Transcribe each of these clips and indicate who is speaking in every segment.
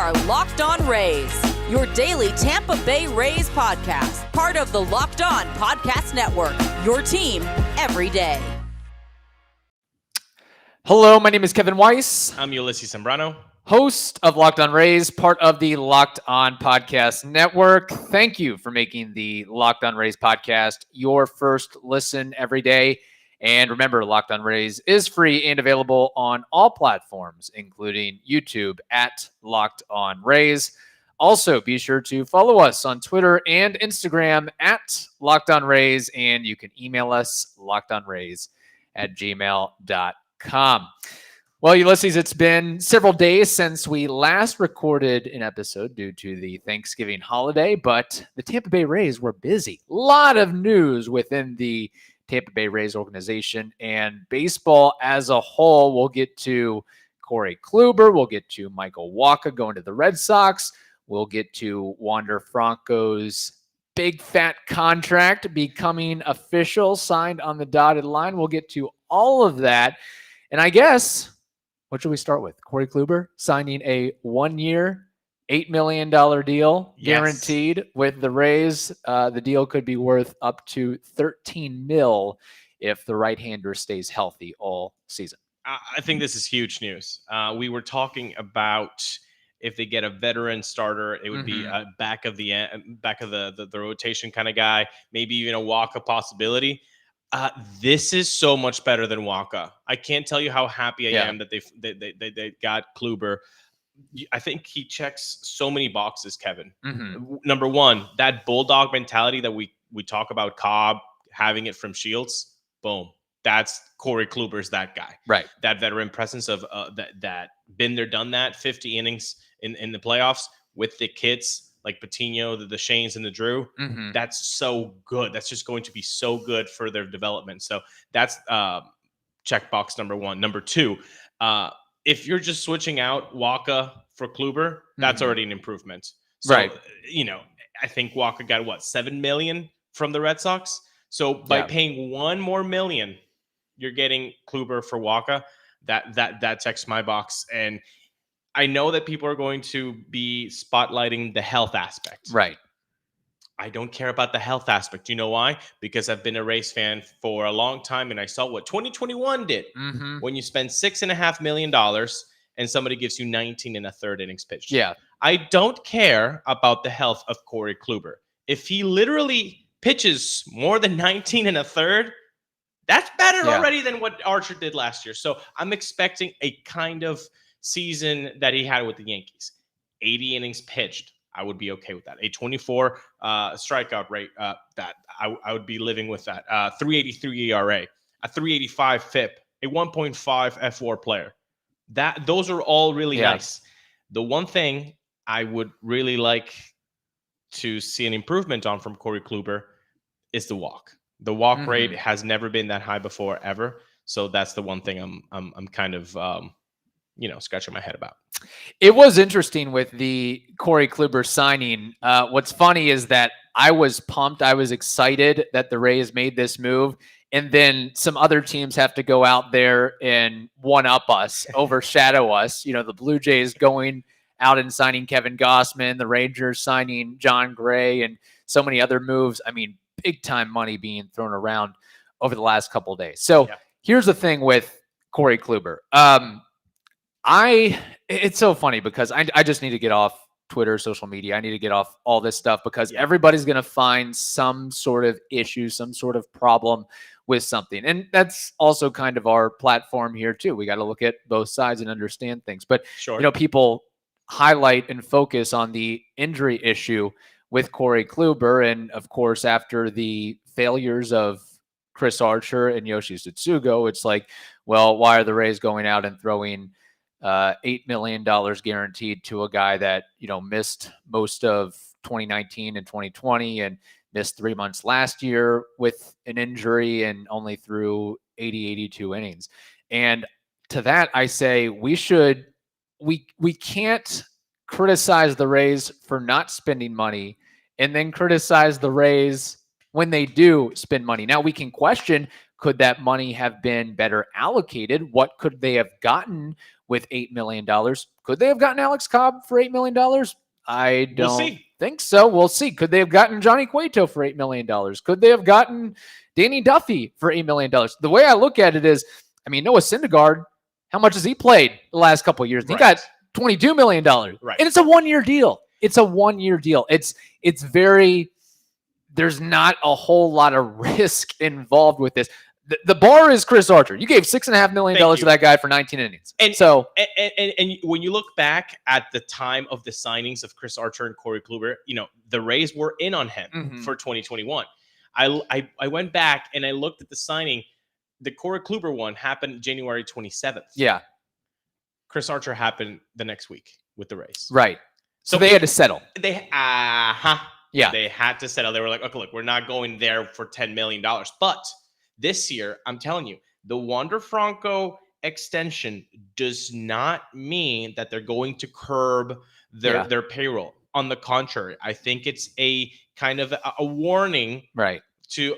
Speaker 1: are Locked On Rays, your daily Tampa Bay Rays podcast, part of the Locked On Podcast Network, your team every day.
Speaker 2: Hello, my name is Kevin Weiss.
Speaker 3: I'm Ulises Sambrano,
Speaker 2: host of Locked On Rays, part of the Locked On Podcast Network. Thank you for making the Locked On Rays podcast your first listen every day. And remember, Locked On Rays is free and available on all platforms, including YouTube at Locked On Rays. Also, be sure to follow us on Twitter and Instagram at Locked On Rays, and you can email us lockedonrays@gmail.com. Well, Ulises, it's been several days since we last recorded an episode due to the Thanksgiving holiday, but the Tampa Bay Rays were busy. A lot of news within the Tampa Bay Rays organization and baseball as a whole. We'll get to Corey Kluber. We'll get to Michael Wacha going to the Red Sox. We'll get to Wander Franco's big fat contract becoming official, signed on the dotted line. We'll get to all of that. And I guess, what should we start with? Corey Kluber signing a 1-year, $8 million deal, guaranteed with the Rays. The deal could be worth up to $13 million if the right-hander stays healthy all season.
Speaker 3: I think this is huge news. We were talking about if they get a veteran starter, it would be a back of the rotation kind of guy, maybe even a Wacha possibility. This is so much better than Wacha. I can't tell you how happy I am that they got Kluber. I think he checks so many boxes, Kevin. Number one, that bulldog mentality that we talk about Cobb having it from Shields. Boom. That's Corey Kluber's that guy. Right. That veteran presence of that been there, done that, 50 innings in the playoffs with the kids like Patino, the Shanes, and the Drew. That's so good. That's just going to be so good for their development. So that's checkbox number one. Number two, if you're just switching out Wacha for Kluber, that's already an improvement. So, I think Wacha got $7 million from the Red Sox. So by paying $1 more million, you're getting Kluber for Wacha. That checks my box. And I know that people are going to be spotlighting the health aspect. Right. I don't care about the health aspect. You know why? Because I've been a Rays fan for a long time, and I saw what 2021 did when you spend $6.5 million and somebody gives you 19 and a third innings pitched. Yeah. I don't care about the health of Corey Kluber. If he literally pitches more than 19 and a third, that's better already than what Archer did last year. So I'm expecting a kind of season that he had with the Yankees. 80 innings pitched. I would be okay with that. A 24 strikeout rate, that I would be living with that. 3.83 ERA, a 3.85 FIP, a 1.5 F4 player. Those are all really nice. The one thing I would really like to see an improvement on from Corey Kluber is the walk. The walk rate has never been that high before, ever. So that's the one thing I'm kind of scratching my head about.
Speaker 2: It was interesting with the Corey Kluber signing. What's funny is that I was pumped. I was excited that the Rays made this move. And then some other teams have to go out there and one-up us, overshadow us. You know, the Blue Jays going out and signing Kevin Gausman, the Rangers signing John Gray, and so many other moves. I mean, big-time money being thrown around over the last couple of days. So here's the thing with Corey Kluber. It's so funny because I just need to get off Twitter, social media. I need to get off all this stuff because everybody's going to find some sort of issue, some sort of problem with something. And that's also kind of our platform here too. We got to look at both sides and understand things. But, people highlight and focus on the injury issue with Corey Kluber. And of course, after the failures of Chris Archer and Yoshi Tsutsugo, it's like, well, why are the Rays going out and throwing $8 million guaranteed to a guy that, missed most of 2019 and 2020 and missed 3 months last year with an injury and only threw 82 innings. And to that, I say we can't criticize the Rays for not spending money and then criticize the Rays when they do spend money. Now we can question Could that money have been better allocated? What could they have gotten with $8 million? Could they have gotten Alex Cobb for $8 million? I don't think so. We'll see. Could they have gotten Johnny Cueto for $8 million? Could they have gotten Danny Duffy for $8 million? The way I look at it is, I mean, Noah Syndergaard, how much has he played the last couple of years? He got $22 million.
Speaker 3: Right.
Speaker 2: And it's a 1-year deal. It's a 1-year deal. It's very, there's not a whole lot of risk involved with this. The bar is Chris Archer. You gave $6.5 million to that guy for 19 innings.
Speaker 3: And when you look back at the time of the signings of Chris Archer and Corey Kluber, the Rays were in on him for 2021. I went back and I looked at the signing. The Corey Kluber one happened January 27th.
Speaker 2: Yeah.
Speaker 3: Chris Archer happened the next week with the Rays.
Speaker 2: Right. So they had to settle.
Speaker 3: Yeah. They had to settle. They were like, okay, look, we're not going there for $10 million. But this year, I'm telling you, the Wander Franco extension does not mean that they're going to curb their payroll. On the contrary, I think it's a kind of a warning to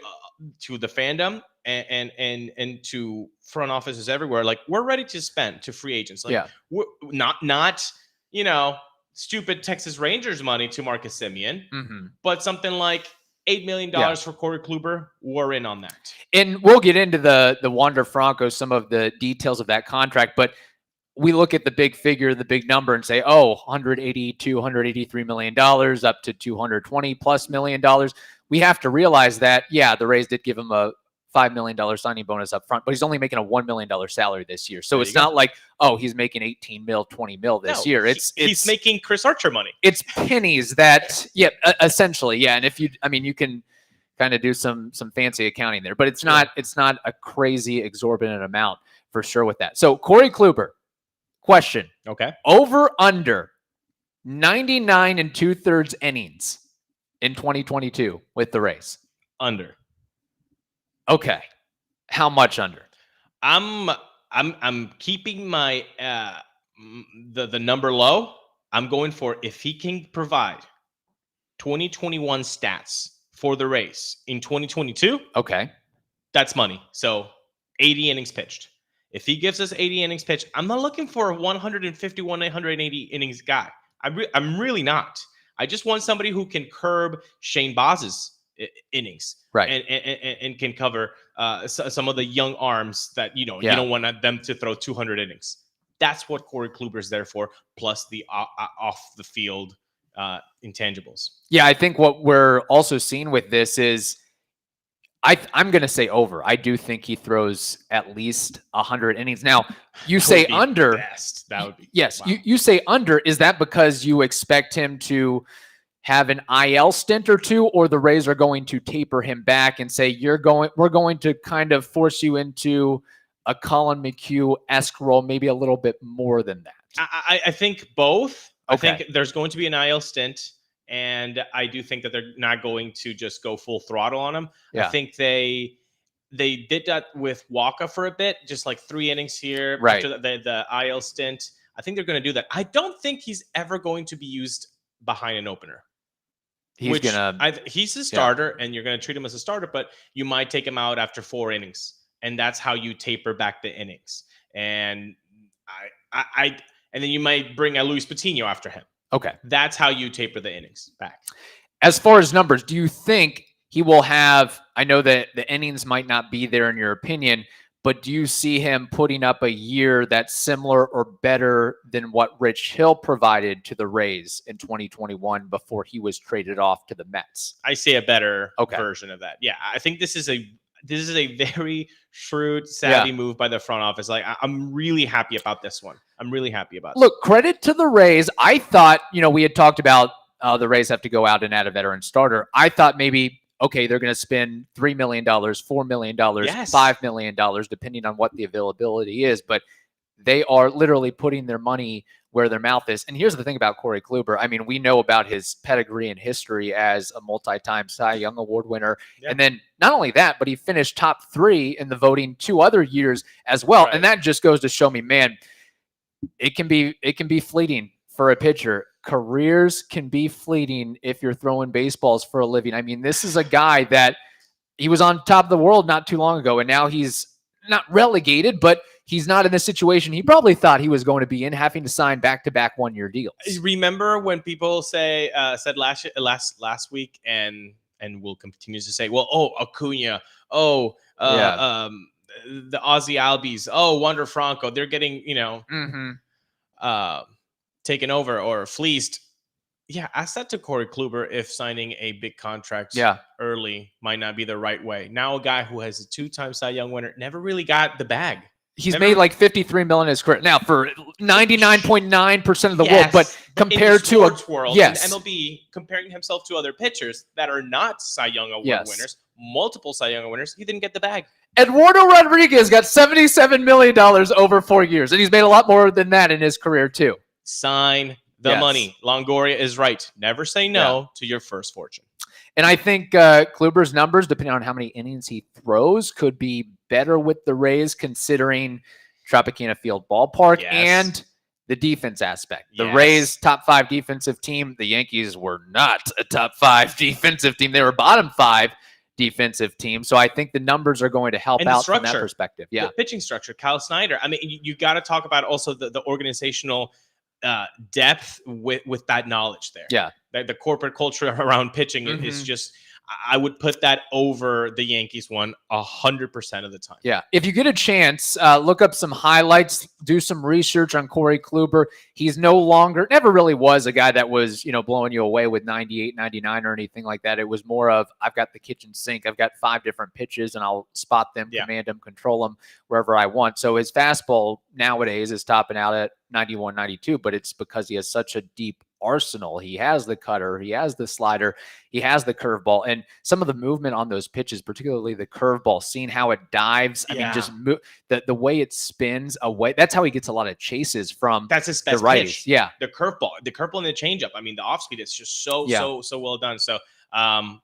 Speaker 3: the fandom and to front offices everywhere. Like, we're ready to spend to free agents. Like, we're not stupid Texas Rangers money to Marcus Semien, but something like $8 million for Corey Kluber. We're in on that.
Speaker 2: And we'll get into the Wander Franco, some of the details of that contract, but we look at the big figure, the big number, and say, $180, $183 million, up to $220+ million. We have to realize that, the Rays did give him a $5 million signing bonus up front, but he's only making a $1 million salary this year. So it's not like, he's making 18 mil, 20 mil this year.
Speaker 3: He's making Chris Archer money.
Speaker 2: It's pennies that, essentially. Yeah. And if you can kind of do some fancy accounting there, but it's not a crazy exorbitant amount for sure with that. So Corey Kluber, question.
Speaker 3: Okay.
Speaker 2: Over under 99 2/3 innings in 2022 with the Rays.
Speaker 3: Under.
Speaker 2: Okay. How much under?
Speaker 3: I'm keeping my the number low. I'm going for, if he can provide 2021 stats for the Rays in 2022.
Speaker 2: Okay.
Speaker 3: That's money. So 80 innings pitched. If he gives us 80 innings pitched, I'm not looking for a 151, 180 innings guy. I'm really not. I just want somebody who can curb Shane Baz's innings,
Speaker 2: right,
Speaker 3: and can cover some of the young arms that you don't want them to throw 200 innings. That's what Corey Kluber is there for, plus the off the field intangibles. Yeah,
Speaker 2: I think what we're also seeing with this is, I'm going to say over. I do think he throws at least 100 innings. Now, you say under.
Speaker 3: That would be
Speaker 2: yes.
Speaker 3: Wow.
Speaker 2: You say under. Is that because you expect him to have an IL stint or two, or the Rays are going to taper him back and say, we're going to kind of force you into a Colin McHugh-esque role, maybe a little bit more than that?
Speaker 3: I think both.
Speaker 2: Okay.
Speaker 3: I think there's going to be an IL stint, and I do think that they're not going to just go full throttle on him.
Speaker 2: Yeah.
Speaker 3: I think they did that with Wacha for a bit, just like 3 innings here
Speaker 2: right.
Speaker 3: after the IL stint. I think they're going to do that. I don't think he's ever going to be used behind an opener. He's a starter, and you're going to treat him as a starter, but you might take him out after 4 innings, and that's how you taper back the innings. And and then you might bring a Luis Patino after him.
Speaker 2: Okay,
Speaker 3: that's how you taper the innings back.
Speaker 2: As far as numbers, do you think he will have? I know that the innings might not be there in your opinion, but do you see him putting up a year that's similar or better than what Rich Hill provided to the Rays in 2021 before he was traded off to the Mets?
Speaker 3: I see a better version of that. Yeah, I think this is a very shrewd, savvy move by the front office. Like, I'm really happy about this one. I'm really happy about it.
Speaker 2: Look, credit to the Rays. I thought, we had talked about the Rays have to go out and add a veteran starter. I thought maybe, okay, they're going to spend $3 million, $4 million, $5 million, depending on what the availability is. But they are literally putting their money where their mouth is. And here's the thing about Corey Kluber. I mean, we know about his pedigree and history as a multi-time Cy Young Award winner. Yeah. And then not only that, but he finished top 3 in the voting 2 other years as well. Right. And that just goes to show me, man, it can be fleeting for a pitcher. Careers can be fleeting if you're throwing baseballs for a living. I mean, this is a guy that he was on top of the world not too long ago, and now he's not relegated, but he's not in the situation he probably thought he was going to be in, having to sign back-to-back one-year deals.
Speaker 3: Remember when people said last week, and will continue to say, well, Acuna, the Aussie Albies, Wander Franco, they're getting taken over or fleeced. Yeah, ask that to Corey Kluber if signing a big contract early might not be the right way. Now a guy who has a 2-time Cy Young winner never really got the bag.
Speaker 2: He's made like $53 million in his career now for 99.9% of the world, but compared to
Speaker 3: a world, in MLB, comparing himself to other pitchers that are not Cy Young Award winners, multiple Cy Young winners, he didn't get the bag.
Speaker 2: Eduardo Rodriguez got $77 million over 4 years, and he's made a lot more than that in his career too.
Speaker 3: Sign the money. Longoria is right. Never say no to your first fortune.
Speaker 2: And I think Kluber's numbers, depending on how many innings he throws, could be better with the Rays, considering Tropicana Field ballpark and the defense aspect. The Rays, top 5 defensive team. The Yankees were not a top 5 defensive team. They were bottom 5 defensive team. So I think the numbers are going to help out from that perspective. Yeah,
Speaker 3: the pitching structure. Kyle Snyder. I mean, you got to talk about also the organizational depth with that knowledge there.
Speaker 2: Yeah.
Speaker 3: The corporate culture around pitching is just, I would put that over the Yankees one 100% of the time.
Speaker 2: Yeah. If you get a chance, look up some highlights, do some research on Corey Kluber. He's never really was a guy that was, blowing you away with 98, 99 or anything like that. It was more of, I've got the kitchen sink. I've got 5 different pitches and I'll spot them, command them, control them wherever I want. So his fastball nowadays is topping out at 91, 92, but it's because he has such a deep arsenal. He has the cutter, he has the slider, he has the curveball, and some of the movement on those pitches, particularly the curveball, seeing how it dives. I mean, just the way it spins away. That's how he gets a lot of chases from.
Speaker 3: That's his best pitch.
Speaker 2: Yeah,
Speaker 3: the curveball and the changeup. I mean, the off speed is just so well done. So, I'm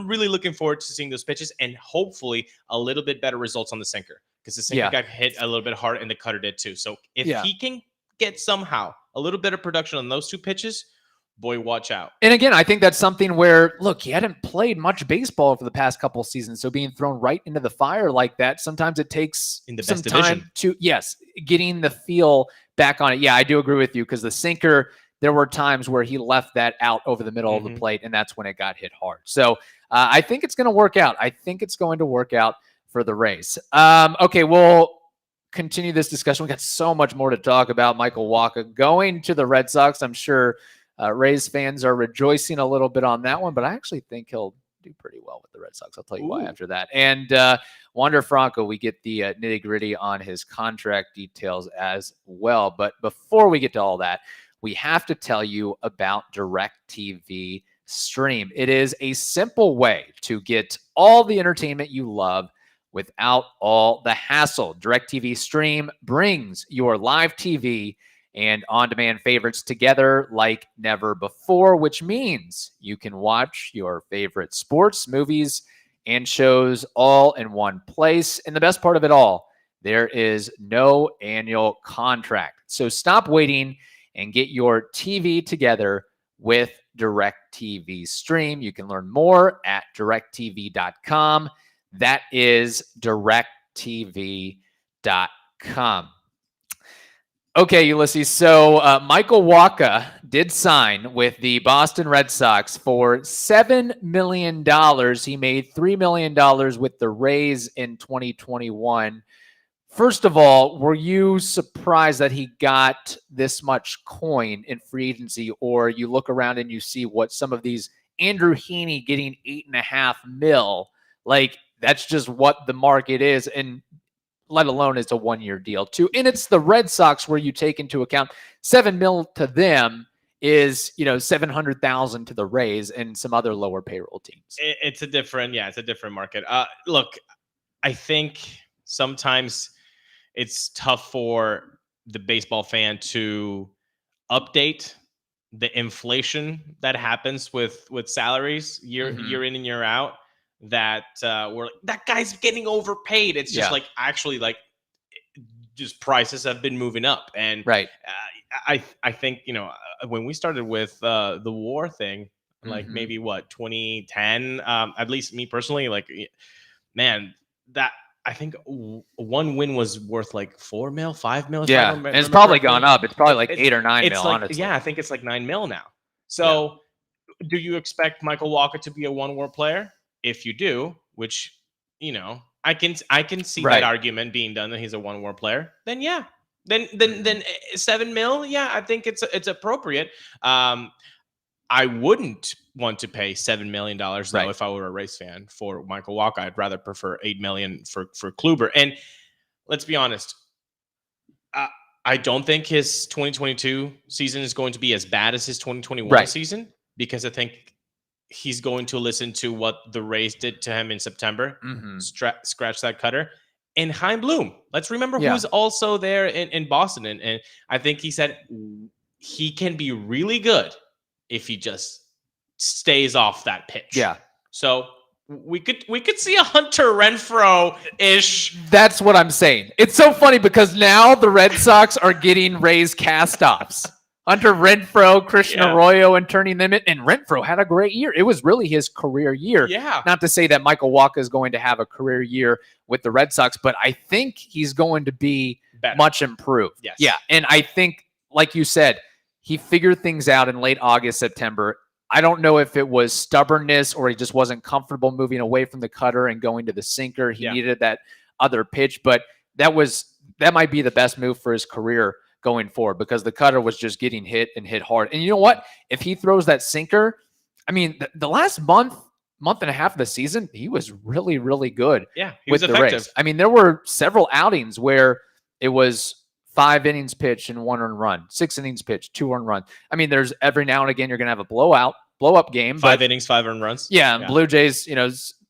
Speaker 3: really looking forward to seeing those pitches and hopefully a little bit better results on the sinker, because the sinker got hit a little bit hard and the cutter did too. So if he can get somehow a little bit of production on those 2 pitches, boy, watch out.
Speaker 2: And again, I think that's something where, look, he hadn't played much baseball for the past couple of seasons. So being thrown right into the fire like that, sometimes it takes some time to, getting the feel back on it. Yeah, I do agree with you, because the sinker, there were times where he left that out over the middle of the plate, and that's when it got hit hard. So I think it's going to work out. I think it's going to work out for the Rays. Okay, we'll continue this discussion. We got so much more to talk about. Michael Wacha going to the Red Sox. I'm sure Rays fans are rejoicing a little bit on that one, but I actually think he'll do pretty well with the Red Sox. I'll tell you why after that. And Wander Franco, we get the nitty-gritty on his contract details as well. But before we get to all that, we have to tell you about DirecTV Stream. It is a simple way to get all the entertainment you love without all the hassle. DirecTV Stream brings your live TV and on-demand favorites together like never before, which means you can watch your favorite sports, movies, and shows all in one place. And the best part of it all, there is no annual contract. So stop waiting and get your TV together with DirecTV Stream. You can learn more at directtv.com. That is directtv.com. Okay, Ulises. So Michael Wacha did sign with the Boston Red Sox for $7 million. He made $3 million with the Rays in 2021. First of all, were you surprised that he got this much coin in free agency, or you look around and you see what some of these Andrew Heaney getting $8.5 million, like that's just what the market is, and let alone it's a one-year deal too. And it's the Red Sox where you take into account $7 million to them is, $700,000 to the Rays and some other lower payroll teams.
Speaker 3: It's a different market. Look, I think sometimes it's tough for the baseball fan to update the inflation that happens with salaries year in and year out. That we're like, that guy's getting overpaid. It's just actually just prices have been moving up. And I think, when we started with the war thing, like maybe 2010. At least me personally, like, man, that I think one win was worth like 4 mil, 5 mil.
Speaker 2: Yeah, and it's probably gone up. It's probably like 8 or 9 mil,
Speaker 3: like,
Speaker 2: honestly.
Speaker 3: yeah, I think it's like 9 mil now. So do you expect Michael Wacha to be a one-war player? If you do, which, you know, I can see that argument being done that he's a one-war player, then yeah. Then 7 mil, yeah, I think it's appropriate. I wouldn't want to pay $7 million though if I were a Rays fan for Michael Wacha. I'd rather prefer $8 million for Kluber. And let's be honest, I don't think his 2022 season is going to be as bad as his 2021 season, because I think he's going to listen to what the Rays did to him in September, scratch that cutter. And Chaim Bloom, let's remember who's also there in Boston. And I think he said he can be really good if he just stays off that pitch. Yeah. So we could see a Hunter Renfroe-ish.
Speaker 2: That's what I'm saying. It's so funny because now the Red Sox are getting Rays cast-offs. Hunter Renfroe, Christian Arroyo, and turning them in. And Renfroe had a great year. It was really his career year. Yeah. Not to say that Michael Wacha is going to have a career year with the Red Sox, but I think he's going to be much improved. Yes. Yeah. And I think, like you said, he figured things out in late August, September. I don't know if it was stubbornness or he just wasn't comfortable moving away from the cutter and going to the sinker. He needed that other pitch, but that might be the best move for his career going forward, because the cutter was just getting hit and hit hard. And you know what? If he throws that sinker, I mean, the last month and a half of the season, he was really, really good. Yeah, he was effective. The Rays. I mean, there were several outings where it was 5 innings pitched and 1 earned run, 6 innings pitched, 2 earned runs. I mean, there's every now and again you're going to have a blow-up game.
Speaker 3: 5 innings, 5 earned runs.
Speaker 2: Yeah, Blue Jays,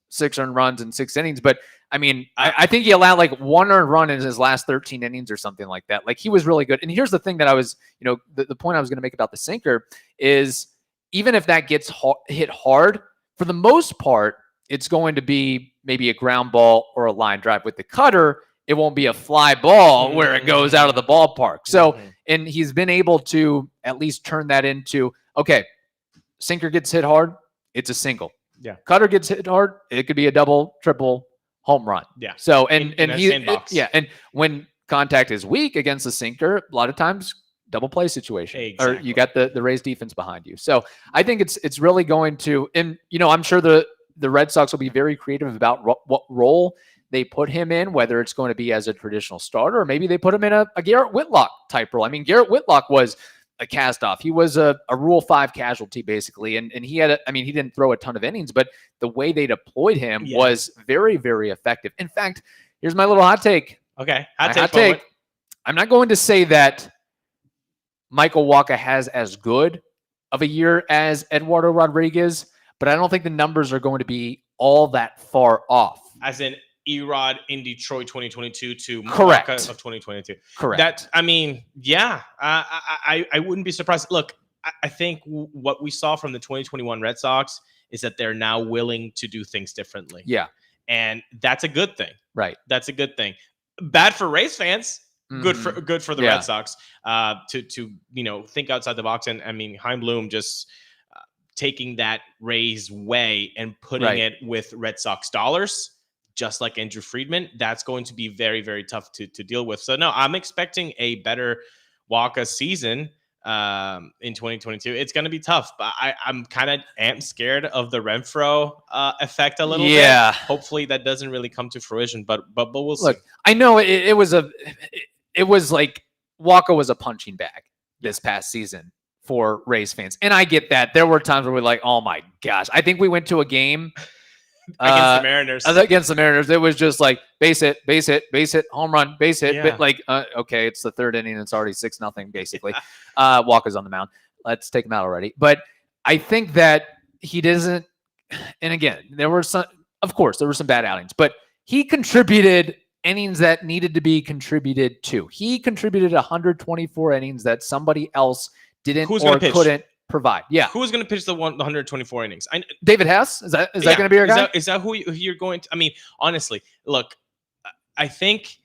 Speaker 2: 6 earned runs in 6 innings. But I mean, I think he allowed like 1 earned run in his last 13 innings or something like that. Like, he was really good. And here's the thing that I was, the point I was going to make about the sinker is, even if that gets hit hard, for the most part, it's going to be maybe a ground ball or a line drive. With the cutter, it won't be a fly ball where it goes out of the ballpark. So, and he's been able to at least turn that into, okay, sinker gets hit hard, it's a single. Yeah. Cutter gets hit hard, it could be a double, triple, home run. Yeah. So, and when contact is weak against the sinker, a lot of times double play situation. Exactly. Or you got the Rays defense behind you. So I think it's really going to, and I'm sure the Red Sox will be very creative about what role they put him in, whether it's going to be as a traditional starter, or maybe they put him in a Garrett Whitlock type role. I mean, Garrett Whitlock was a cast-off. He was a Rule 5 casualty, basically, and he had he didn't throw a ton of innings, but the way they deployed him was very, very effective. In fact, here's my little hot take.
Speaker 3: Okay, hot take.
Speaker 2: I'm not going to say that Michael Wacha has as good of a year as Eduardo Rodriguez, but I don't think the numbers are going to be all that far off.
Speaker 3: As in Erod in Detroit 2022 to
Speaker 2: Correct.
Speaker 3: Wacha of 2022.
Speaker 2: Correct.
Speaker 3: I wouldn't be surprised. Look, I think what we saw from the 2021 Red Sox is that they're now willing to do things differently.
Speaker 2: Yeah.
Speaker 3: And that's a good thing.
Speaker 2: Right.
Speaker 3: That's a good thing. Bad for Rays fans. Good for the Red Sox to think outside the box. And I mean, Chaim Bloom just taking that Rays way and putting it with Red Sox dollars, just like Andrew Friedman. That's going to be very, very tough to deal with. So no, I'm expecting a better Wacha season in 2022. It's going to be tough, but I'm kind of scared of the Renfroe effect a little bit. Hopefully that doesn't really come to fruition, but we'll see.
Speaker 2: Look, I know it was like Wacha was a punching bag this past season for Rays fans. And I get that. There were times where we're like, oh my gosh. I think we went to a game
Speaker 3: against the Mariners.
Speaker 2: It was just like base hit, home run, base hit. Yeah. Okay, it's the 3rd inning. It's already 6-0 basically. Walker's on the mound. Let's take him out already. But I think that he doesn't. And again, there were some bad outings, but he contributed innings that needed to be contributed to. He contributed 124 innings that somebody else didn't couldn't provide. Yeah.
Speaker 3: Who's going to pitch the 124 innings?
Speaker 2: David Hess? Is that going to be your guy?
Speaker 3: Is that who you're going to? I mean, honestly, look, I think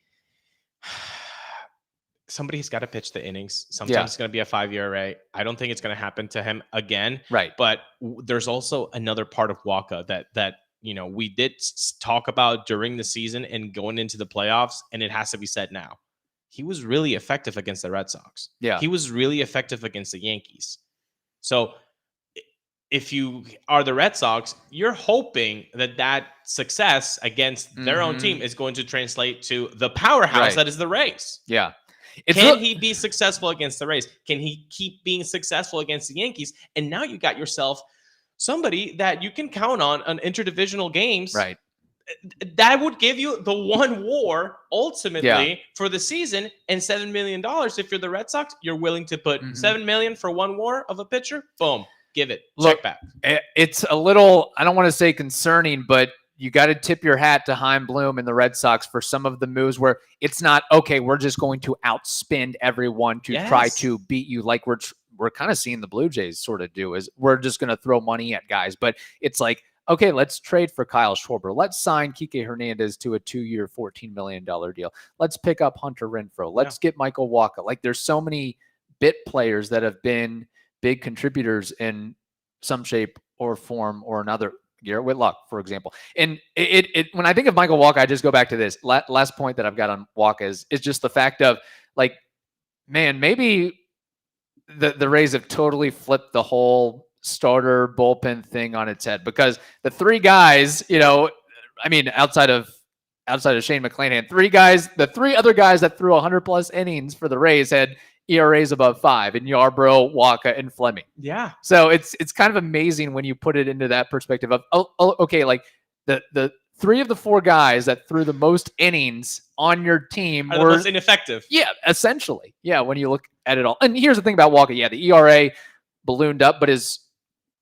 Speaker 3: somebody's got to pitch the innings. Sometimes it's going to be a 5-year array. I don't think it's going to happen to him again.
Speaker 2: Right.
Speaker 3: But there's also another part of Wacha that we did talk about during the season and going into the playoffs, and it has to be said now. He was really effective against the Red Sox.
Speaker 2: Yeah.
Speaker 3: He was really effective against the Yankees. So if you are the Red Sox, you're hoping that success against their own team is going to translate to the powerhouse that is the Rays.
Speaker 2: Yeah.
Speaker 3: Can he be successful against the Rays? Can he keep being successful against the Yankees? And now you got yourself somebody that you can count on interdivisional games.
Speaker 2: Right.
Speaker 3: That would give you the one WAR ultimately for the season, and $7 million. If you're the Red Sox, you're willing to put $7 million for one WAR of a pitcher. Boom. Give it.
Speaker 2: Look,
Speaker 3: check back.
Speaker 2: It's a little, I don't want to say concerning, but you got to tip your hat to Chaim Bloom and the Red Sox for some of the moves where it's not, okay, we're just going to outspend everyone to try to beat you, like we're kind of seeing the Blue Jays sort of do, is we're just going to throw money at guys. But it's like, okay, let's trade for Kyle Schwarber. Let's sign Kike Hernandez to a 2-year, $14 million deal. Let's pick up Hunter Renfroe. Let's get Michael Wacha. Like, there's so many bit players that have been big contributors in some shape or form or another. Garrett Whitlock, for example. And it when I think of Michael Wacha, I just go back to this. Last point that I've got on Wacha is just the fact of, like, man, maybe the Rays have totally flipped the whole starter bullpen thing on its head, because the three guys, outside of Shane McClanahan, the three other guys that threw 100+ innings for the Rays had ERAs above 5, and Yarbrough, Wacha, and Fleming.
Speaker 3: Yeah.
Speaker 2: So it's kind of amazing when you put it into that perspective of, okay, like the 3 of the 4 guys that threw the most innings on your team
Speaker 3: were the most ineffective.
Speaker 2: Yeah, essentially. Yeah, when you look at it all. And here's the thing about Wacha. Yeah, the ERA ballooned up, but his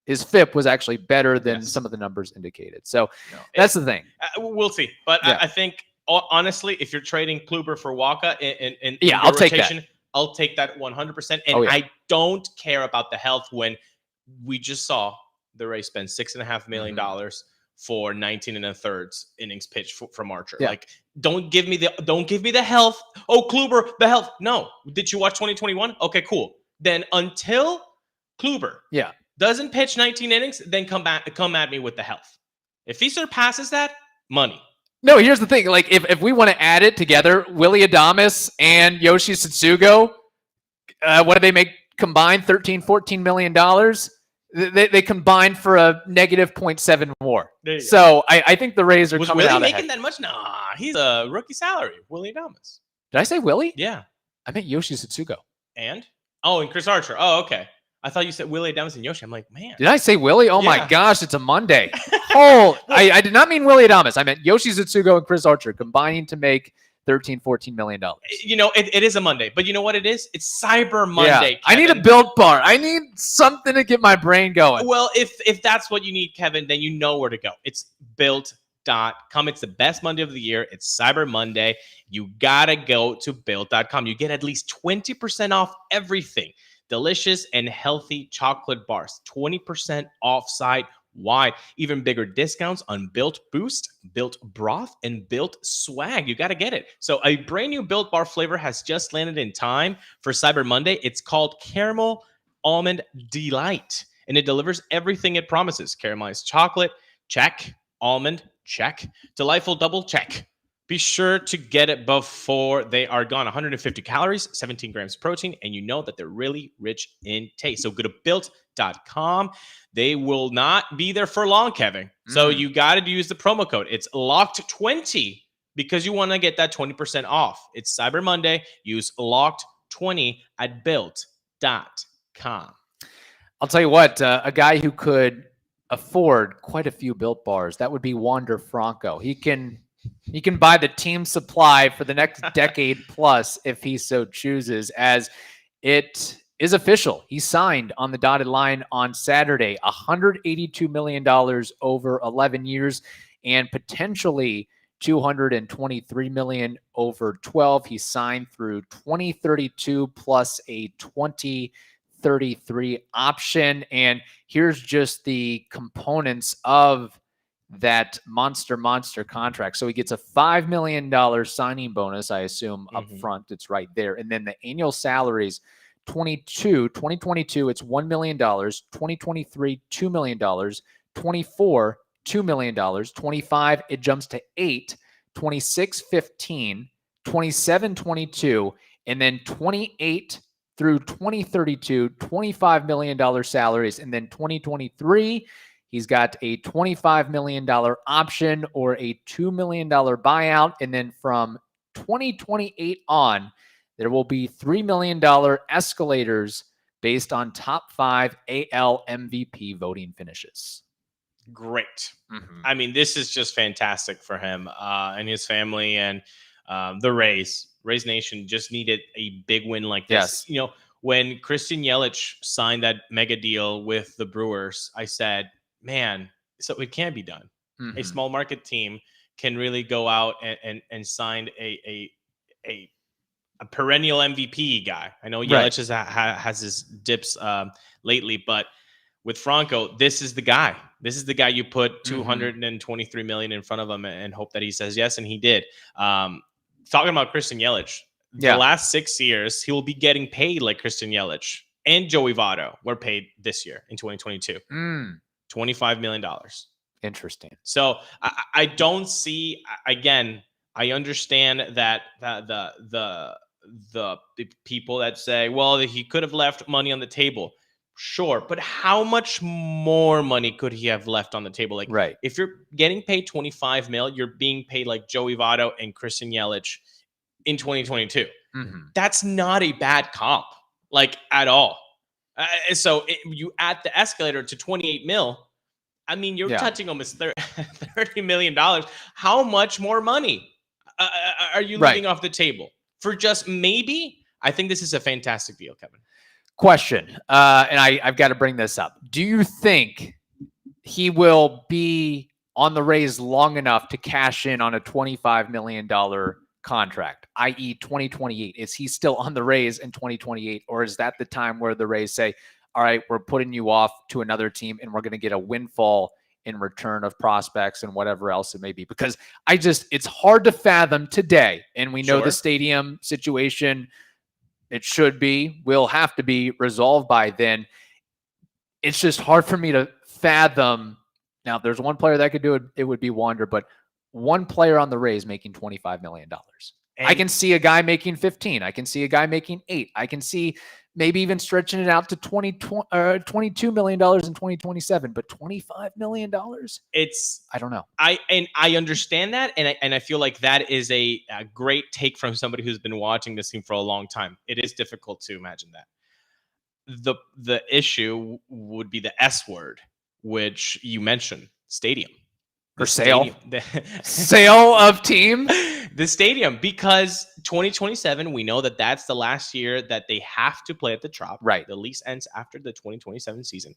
Speaker 2: FIP was actually better than some of the numbers indicated. So that's the thing.
Speaker 3: We'll see. But I think, honestly, if you're trading Kluber for Wacha in
Speaker 2: I'll take that.
Speaker 3: I'll take that 100%. And I don't care about the health when we just saw the Rays spend $6.5 million for 19 1/3 innings pitched from Archer.
Speaker 2: Yeah.
Speaker 3: Like, don't give me the health. Oh, Kluber, the health. No. Did you watch 2021? Okay, cool. Then until Kluber doesn't pitch 19 innings, then come at me with the health. If he surpasses that, money.
Speaker 2: No, here's the thing. Like, if we want to add it together, Willy Adames and Yoshi Tsutsugo, what do they make combined? $13-14 million. They combined for a negative 0.7 WAR. So I think the Rays are coming out ahead. Was Willie making
Speaker 3: that much? Nah, he's a rookie salary. Willy Adames.
Speaker 2: Did I say Willie?
Speaker 3: Yeah.
Speaker 2: I meant Yoshi Tsutsugo.
Speaker 3: And Chris Archer. Oh, okay. I thought you said Willy Adames and Yoshi. I'm like, man.
Speaker 2: Did I say Willie? Oh my gosh, it's a Monday. I did not mean Willy Adames. I meant Yoshi Tsutsugo and Chris Archer combining to make $13-14 million.
Speaker 3: It is a Monday, but you know what it is? It's Cyber Monday.
Speaker 2: Yeah. I need a Built Bar. I need something to get my brain going.
Speaker 3: Well, if that's what you need, Kevin, then you know where to go. It's Built.com. It's the best Monday of the year. It's Cyber Monday. You gotta go to Built.com. You get at least 20% off everything. Delicious and healthy chocolate bars, 20% off site wide. Even bigger discounts on Built Boost, Built Broth, and Built Swag. You got to get it. So a brand new Built Bar flavor has just landed in time for Cyber Monday. It's called Caramel Almond Delight, and it delivers everything it promises. Caramelized chocolate, check. Almond, check. Delightful double, check. Be sure to get it before they are gone. 150 calories, 17 grams of protein, and you know that they're really rich in taste. So go to Built.com. They will not be there for long, Kevin. So you got to use the promo code. It's LOCKED20 because you want to get that 20% off. It's Cyber Monday. Use LOCKED20 at Built.com.
Speaker 2: I'll tell you what, a guy who could afford quite a few Built Bars, that would be Wander Franco. He can buy the team supply for the next decade plus if he so chooses, as it is official. He signed on the dotted line on Saturday, $182 million over 11 years and potentially $223 million over 12. He signed through 2032 plus a 2033 option. And here's just the components of that monster contract. So he gets a $5 million signing bonus, I assume, up front. It's right there. And then the annual salaries, 2022, it's $1 million, 2023, $2 million, 24, $2 million, 25, it jumps to 8, 26, 15, 27, 22, and then 28 through 2032, $25 million salaries. And then 2023, he's got a $25 million option or a $2 million buyout. And then from 2028 on, there will be $3 million escalators based on top 5 AL MVP voting finishes.
Speaker 3: Great. I mean, this is just fantastic for him and his family, and the Rays. Rays Nation just needed a big win like this.
Speaker 2: Yes.
Speaker 3: When Christian Yelich signed that mega deal with the Brewers, I said, man, so it can be done. A small market team can really go out and sign a perennial MVP guy. I know Yelich has his dips lately, but with Franco, this is the guy. This is the guy you put $223 million in front of him and hope that he says yes, and he did. Talking about Christian Yelich, the last 6 years, he will be getting paid like Christian Yelich and Joey Votto were paid this year in 2022. $25 million.
Speaker 2: Interesting.
Speaker 3: So I don't see, again, I understand that the people that say, well, he could have left money on the table. Sure, but how much more money could he have left on the table? Like, if you're getting paid $25 million, you're being paid like Joey Votto and Christian Yelich in 2022. That's not a bad comp, like at all. So you add the escalator to 28 mil. I mean, you're touching almost $30 million. How much more money are you leaving off the table for just maybe? I think this is a fantastic deal, Kevin.
Speaker 2: Question, and I've got to bring this up. Do you think he will be on the Rays long enough to cash in on a $25 million contract, i.e. 2028? Is he still on the Rays in 2028, or is that the time where the Rays say, all right, we're putting you off to another team and we're going to get a windfall in return of prospects and whatever else it may be? Because it's hard to fathom today, and we know the stadium situation, will have to be resolved by then. It's just hard for me to fathom. Now, if there's one player that could do it, it would be Wander, but one player on the Rays making $25 million. I can see a guy making 15. I can see a guy making 8. I can see maybe even stretching it out to $22 million in 2027, but $25 million? I don't know.
Speaker 3: I understand that, and I feel like that is a great take from somebody who's been watching this team for a long time. It is difficult to imagine that. The issue would be the S word, which you mentioned, stadium.
Speaker 2: For sale? Sale of team?
Speaker 3: The stadium, because 2027, we know that that's the last year that they have to play at the Trop.
Speaker 2: Right.
Speaker 3: The lease ends after the 2027 season.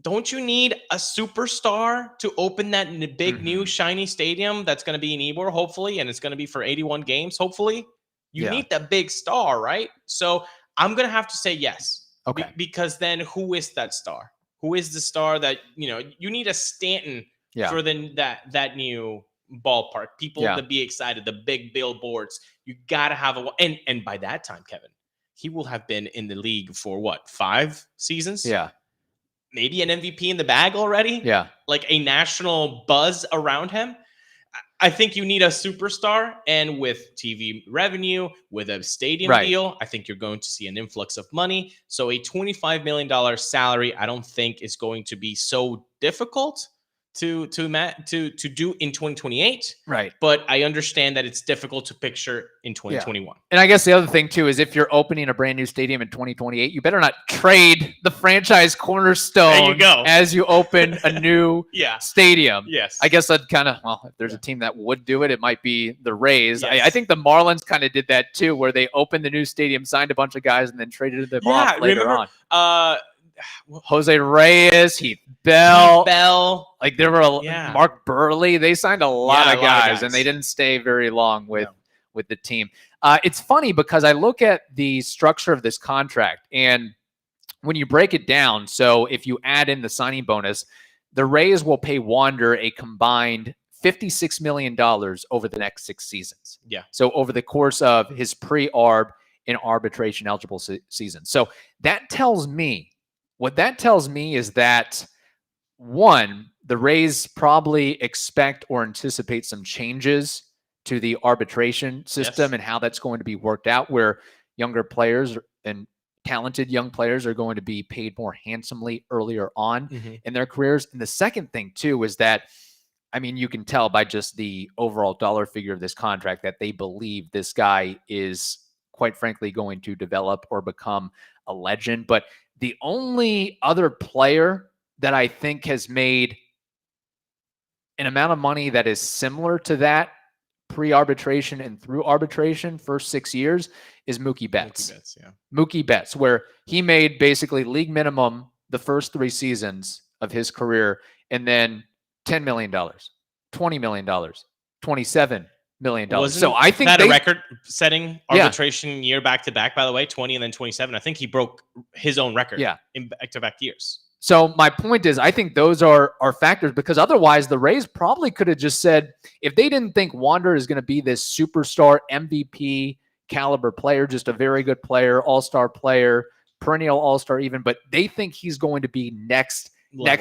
Speaker 3: Don't you need a superstar to open that big new shiny stadium that's going to be in Ybor, hopefully, and it's going to be for 81 games, hopefully? You need that big star, right? So I'm going to have to say yes.
Speaker 2: Okay.
Speaker 3: Because then who is that star? Who is the star that, you need a Stanton for that new ballpark, people to be excited, the big billboards. You got to have and by that time, Kevin, he will have been in the league for what, 5 seasons?
Speaker 2: Yeah.
Speaker 3: Maybe an MVP in the bag already?
Speaker 2: Yeah.
Speaker 3: Like a national buzz around him. I think you need a superstar, and with TV revenue, with a stadium deal, I think you're going to see an influx of money. So a $25 million salary, I don't think is going to be so difficult to do in 2028.
Speaker 2: Right.
Speaker 3: But I understand that it's difficult to picture in 2021.
Speaker 2: Yeah. And I guess the other thing too is if you're opening a brand new stadium in 2028, you better not trade the franchise cornerstone as you open a new stadium.
Speaker 3: Yes.
Speaker 2: I guess that kind of, if there's a team that would do it, it might be the Rays. Yes. I think the Marlins kind of did that too, where they opened the new stadium, signed a bunch of guys, and then traded them off later on. Jose Reyes, Heath Bell. Like there were Mark Burley. They signed a lot of guys, and they didn't stay very long with the team. It's funny because I look at the structure of this contract, and when you break it down, so if you add in the signing bonus, the Rays will pay Wander a combined $56 million over the next 6 seasons.
Speaker 3: Yeah.
Speaker 2: So over the course of his pre-arb and arbitration eligible season. So what that tells me is that, one, the Rays probably expect or anticipate some changes to the arbitration system and how that's going to be worked out, where younger players and talented young players are going to be paid more handsomely earlier on in their careers. And the second thing too is that, I mean, you can tell by just the overall dollar figure of this contract that they believe this guy is, quite frankly, going to develop or become a legend. But the only other player that I think has made an amount of money that is similar to that pre-arbitration and through arbitration first 6 years is Mookie Betts. Mookie Betts, where he made basically league minimum the first 3 seasons of his career, and then $10 million, $20 million, $27 million. So I think
Speaker 3: that a record-setting arbitration year back-to-back, by the way, 20 and then 27. I think he broke his own record in back-to-back years.
Speaker 2: So my point is, I think those are factors, because otherwise the Rays probably could have just said, if they didn't think Wander is going to be this superstar MVP caliber player, just a very good player, all-star player, perennial all-star even, but they think he's going to be next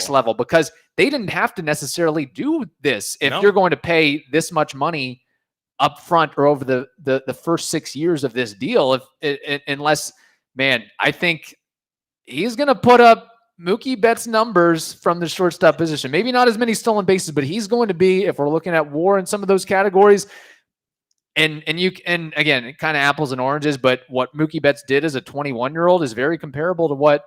Speaker 2: level, because they didn't have to necessarily do this. If you're going to pay this much money up front or over the first 6 years of this deal, unless, man, I think he's going to put up Mookie Betts numbers from the shortstop position. Maybe not as many stolen bases, but he's going to be, if we're looking at WAR in some of those categories, and again, kind of apples and oranges, but what Mookie Betts did as a 21-year-old is very comparable to what,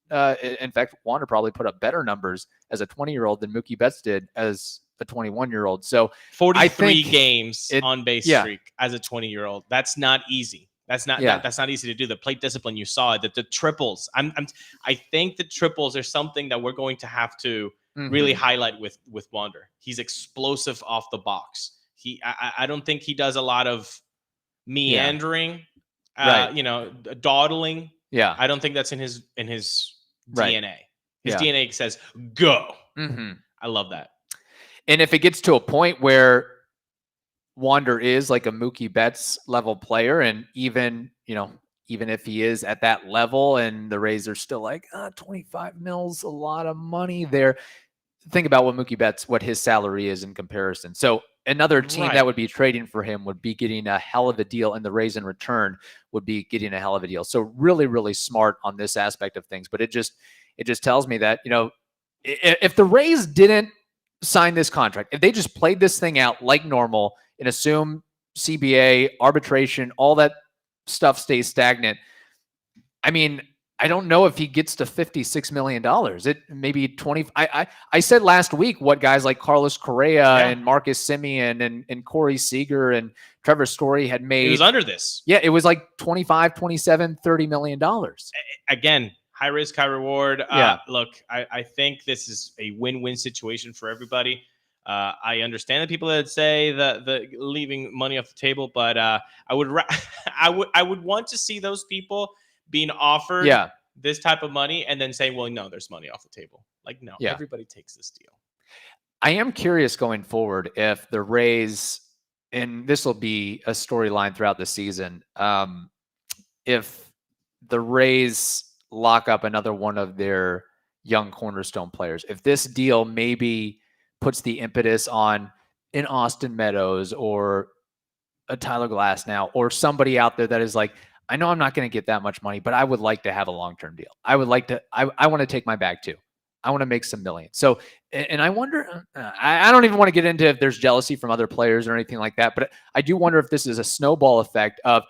Speaker 2: in fact, Wander probably put up better numbers as a 20-year-old than Mookie Betts did as a 21-year-old. So
Speaker 3: 43 games on base streak as a 20-year-old. That's not easy. That's not easy to do. The plate discipline, you saw it. The triples. I think the triples are something that we're going to have to really highlight with Wander. He's explosive off the box. I don't think he does a lot of meandering, dawdling. Yeah, I don't think that's in his DNA. His DNA says go. I love that.
Speaker 2: And if it gets to a point where Wander is like a Mookie Betts level player, and even if he is at that level and the Rays are still like 25 mil's a lot of money there, think about what his salary is in comparison. So another team that would be trading for him would be getting a hell of a deal, and the Rays in return would be getting a hell of a deal. So really, really smart on this aspect of things. But it just tells me that, if the Rays didn't sign this contract, if they just played this thing out like normal and assume CBA, arbitration, all that stuff stays stagnant, I mean, I don't know if he gets to $56 million. It maybe 20. I said last week what guys like Carlos Correa and Marcus Semien and Corey Seager and Trevor Story had made.
Speaker 3: It was under this.
Speaker 2: Yeah, it was like 25, 27, $30 million.
Speaker 3: Again, high risk, high reward. Look, I think this is a win-win situation for everybody. I understand the people that say the leaving money off the table, but I would want to see those people being offered this type of money and then saying, well, no, there's money off the table. Like, no, everybody takes this deal.
Speaker 2: I am curious going forward if the Rays, and this will be a storyline throughout the season, if the Rays lock up another one of their young cornerstone players, if this deal maybe puts the impetus on an Austin Meadows or a Tyler Glasnow or somebody out there that is like, I know I'm not going to get that much money, but I would like to have a long-term deal. I would like to, I want to take my bag too. I want to make some millions. So, and I wonder, I don't even want to get into if there's jealousy from other players or anything like that, but I do wonder if this is a snowball effect of,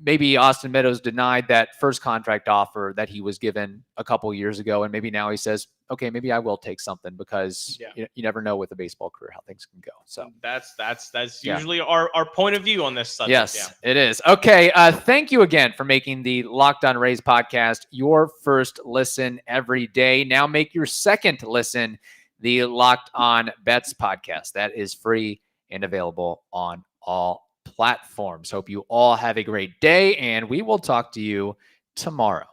Speaker 2: maybe Austin Meadows denied that first contract offer that he was given a couple years ago. And maybe now he says, okay, maybe I will take something, because you never know with a baseball career how things can go. So
Speaker 3: that's usually our point of view on this subject.
Speaker 2: Yes, it is. Okay. Thank you again for making the Locked On Rays podcast your first listen every day. Now make your second listen the Locked On Bets podcast. That is free and available on all platforms. Hope you all have a great day, and we will talk to you tomorrow.